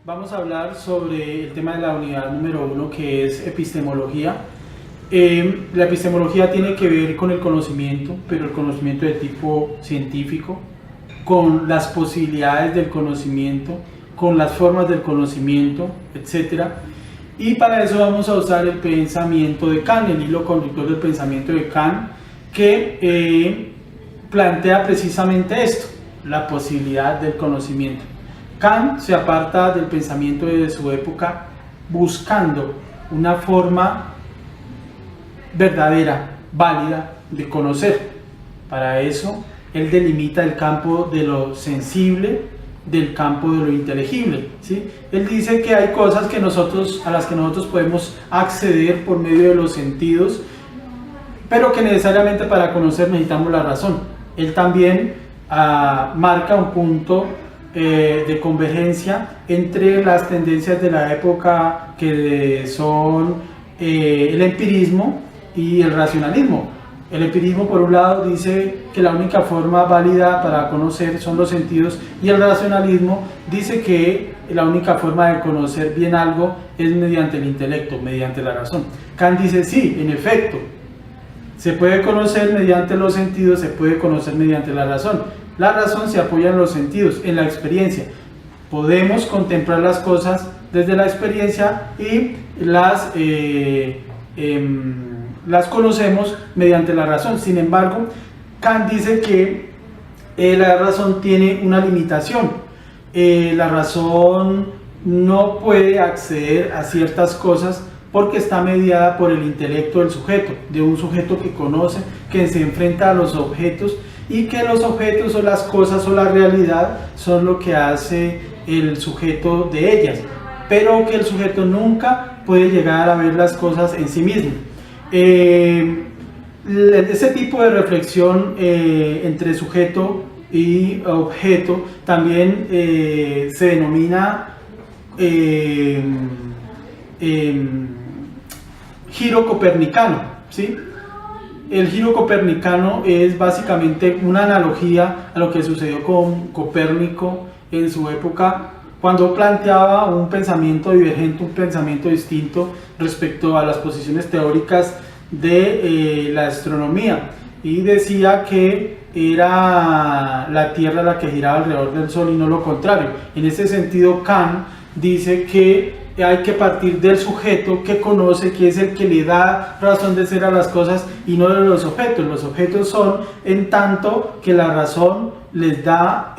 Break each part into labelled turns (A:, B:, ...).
A: Vamos a hablar sobre el tema de la unidad número 1, que es epistemología. La epistemología tiene que ver con el conocimiento, pero el conocimiento de tipo científico, con las posibilidades del conocimiento, con las formas del conocimiento, etc. Y para eso vamos a usar el pensamiento de Kant, el hilo conductor del pensamiento de Kant, que plantea precisamente esto, la posibilidad del conocimiento. Kant se aparta del pensamiento de su época buscando una forma verdadera, válida de conocer. Para eso, él delimita el campo de lo sensible del campo de lo inteligible, ¿sí? Él dice que hay cosas a las que nosotros podemos acceder por medio de los sentidos, pero que necesariamente para conocer necesitamos la razón. Él también marca un punto de convergencia entre las tendencias de la época, que son el empirismo y el racionalismo. El empirismo, por un lado, dice que la única forma válida para conocer son los sentidos, y el racionalismo dice que la única forma de conocer bien algo es mediante el intelecto, mediante la razón. Kant dice sí, en efecto, se puede conocer mediante los sentidos, se puede conocer mediante la razón. La razón se apoya en los sentidos, en la experiencia. Podemos contemplar las cosas desde la experiencia y las conocemos mediante la razón. Sin embargo, Kant dice que la razón tiene una limitación. La razón no puede acceder a ciertas cosas porque está mediada por el intelecto del sujeto, de un sujeto que conoce, que se enfrenta a los objetos, y que los objetos o las cosas o la realidad son lo que hace el sujeto de ellas, pero que el sujeto nunca puede llegar a ver las cosas en sí mismo. Ese tipo de reflexión entre sujeto y objeto también se denomina giro copernicano, ¿sí? El giro copernicano es básicamente una analogía a lo que sucedió con Copérnico en su época, cuando planteaba un pensamiento divergente, un pensamiento distinto respecto a las posiciones teóricas de la astronomía, y decía que era la Tierra la que giraba alrededor del Sol y no lo contrario. En ese sentido, Kant dice que hay que partir del sujeto que conoce, que es el que le da razón de ser a las cosas, y no de los objetos. Los objetos son en tanto que la razón les da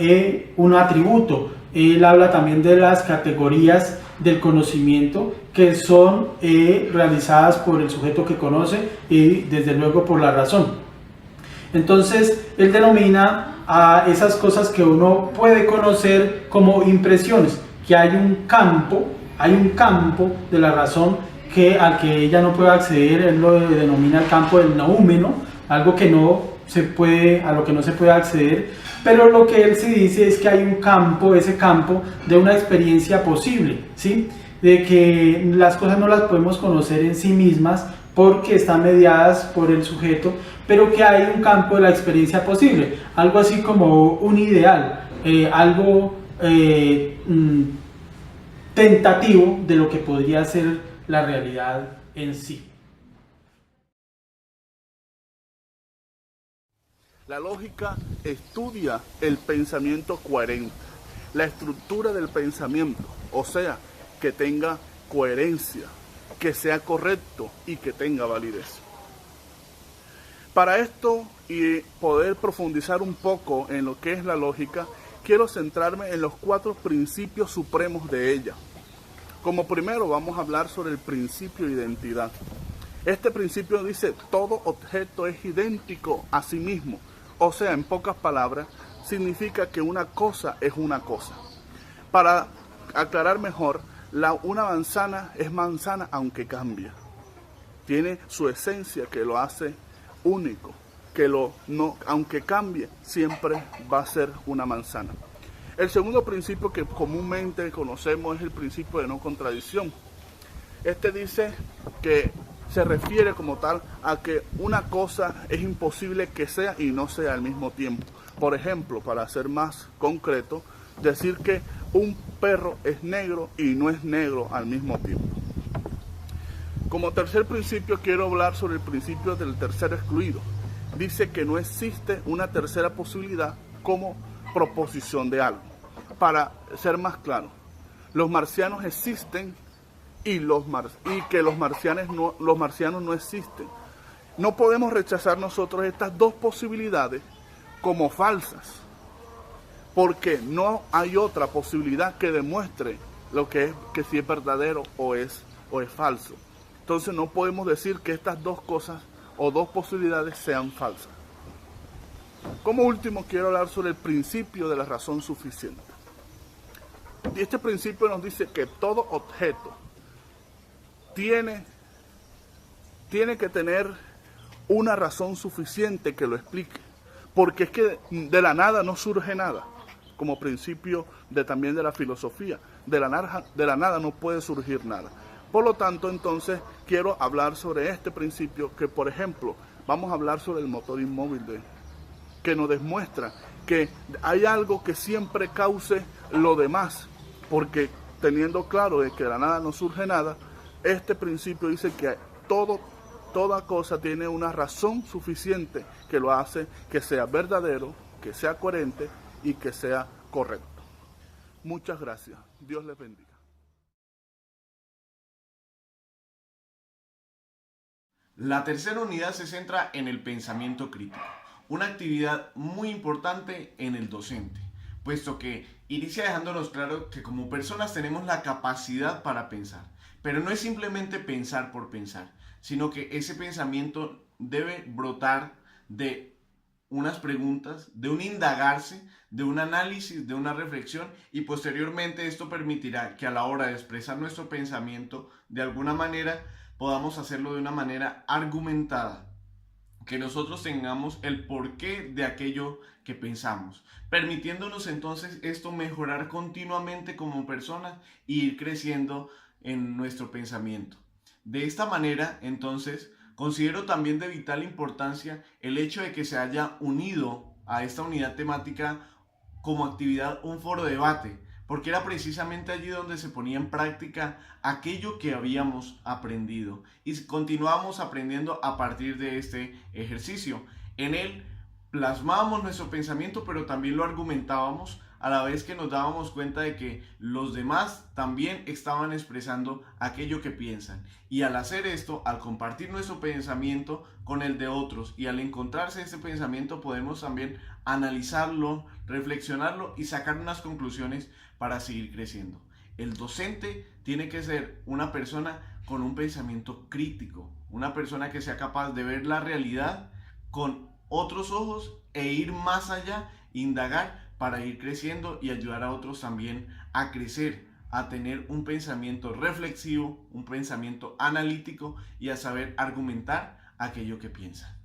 A: un atributo. Él habla también de las categorías del conocimiento, que son realizadas por el sujeto que conoce y desde luego por la razón. Entonces él denomina a esas cosas que uno puede conocer como impresiones, que hay un campo de la razón al que ella no puede acceder. Él lo denomina el campo del noúmeno, algo que a lo que no se puede acceder, pero lo que él sí dice es que hay un campo, ese campo de una experiencia posible, ¿sí? De que las cosas no las podemos conocer en sí mismas porque están mediadas por el sujeto, pero que hay un campo de la experiencia posible, algo así como un ideal, algo tentativo de lo que podría ser la realidad en sí.
B: La lógica estudia el pensamiento coherente, la estructura del pensamiento, o sea, que tenga coherencia, que sea correcto y que tenga validez. Para esto y poder profundizar un poco en lo que es la lógica, quiero centrarme en los 4 principios supremos de ella. Como primero vamos a hablar sobre el principio de identidad. Este principio dice: todo objeto es idéntico a sí mismo. O sea, en pocas palabras, significa que una cosa es una cosa. Para aclarar mejor, una manzana es manzana aunque cambia. Tiene su esencia que lo hace único, aunque cambie, siempre va a ser una manzana. El segundo principio que comúnmente conocemos es el principio de no contradicción. Este dice que se refiere como tal a que una cosa es imposible que sea y no sea al mismo tiempo. Por ejemplo, para ser más concreto, decir que un perro es negro y no es negro al mismo tiempo. Como tercer principio quiero hablar sobre el principio del tercero excluido. Dice que no existe una tercera posibilidad como proposición de algo. Para ser más claro, los marcianos existen y que los marcianos no existen. No podemos rechazar nosotros estas dos posibilidades como falsas, porque no hay otra posibilidad que demuestre lo que es, que si es verdadero o es falso. Entonces no podemos decir que estas dos cosas o dos posibilidades sean falsas. Como último quiero hablar sobre el principio de la razón suficiente. Y este principio nos dice que todo objeto tiene que tener una razón suficiente que lo explique, porque es que de la nada no surge nada, como principio también de la filosofía, de la nada no puede surgir nada. Por lo tanto, entonces, quiero hablar sobre este principio que, por ejemplo, vamos a hablar sobre el motor inmóvil que nos demuestra que hay algo que siempre cause lo demás, porque teniendo claro de que de la nada no surge nada, este principio dice que toda cosa tiene una razón suficiente que lo hace que sea verdadero, que sea coherente y que sea correcto. Muchas gracias. Dios les bendiga.
C: La tercera unidad se centra en el pensamiento crítico, una actividad muy importante en el docente, puesto que inicia dejándonos claro que como personas tenemos la capacidad para pensar, pero no es simplemente pensar por pensar, sino que ese pensamiento debe brotar de unas preguntas, de un indagarse, de un análisis, de una reflexión, y posteriormente esto permitirá que a la hora de expresar nuestro pensamiento de alguna manera podamos hacerlo de una manera argumentada, que nosotros tengamos el porqué de aquello que pensamos, permitiéndonos entonces esto mejorar continuamente como personas e ir creciendo en nuestro pensamiento. De esta manera, entonces, considero también de vital importancia el hecho de que se haya unido a esta unidad temática como actividad un foro de debate, porque era precisamente allí donde se ponía en práctica aquello que habíamos aprendido y continuábamos aprendiendo a partir de este ejercicio. En él plasmábamos nuestro pensamiento, pero también lo argumentábamos a la vez que nos dábamos cuenta de que los demás también estaban expresando aquello que piensan. Y al hacer esto, al compartir nuestro pensamiento con el de otros y al encontrarse este pensamiento, podemos también analizarlo, reflexionarlo y sacar unas conclusiones para seguir creciendo. El docente tiene que ser una persona con un pensamiento crítico, una persona que sea capaz de ver la realidad con otros ojos e ir más allá, indagar para ir creciendo y ayudar a otros también a crecer, a tener un pensamiento reflexivo, un pensamiento analítico y a saber argumentar aquello que piensa.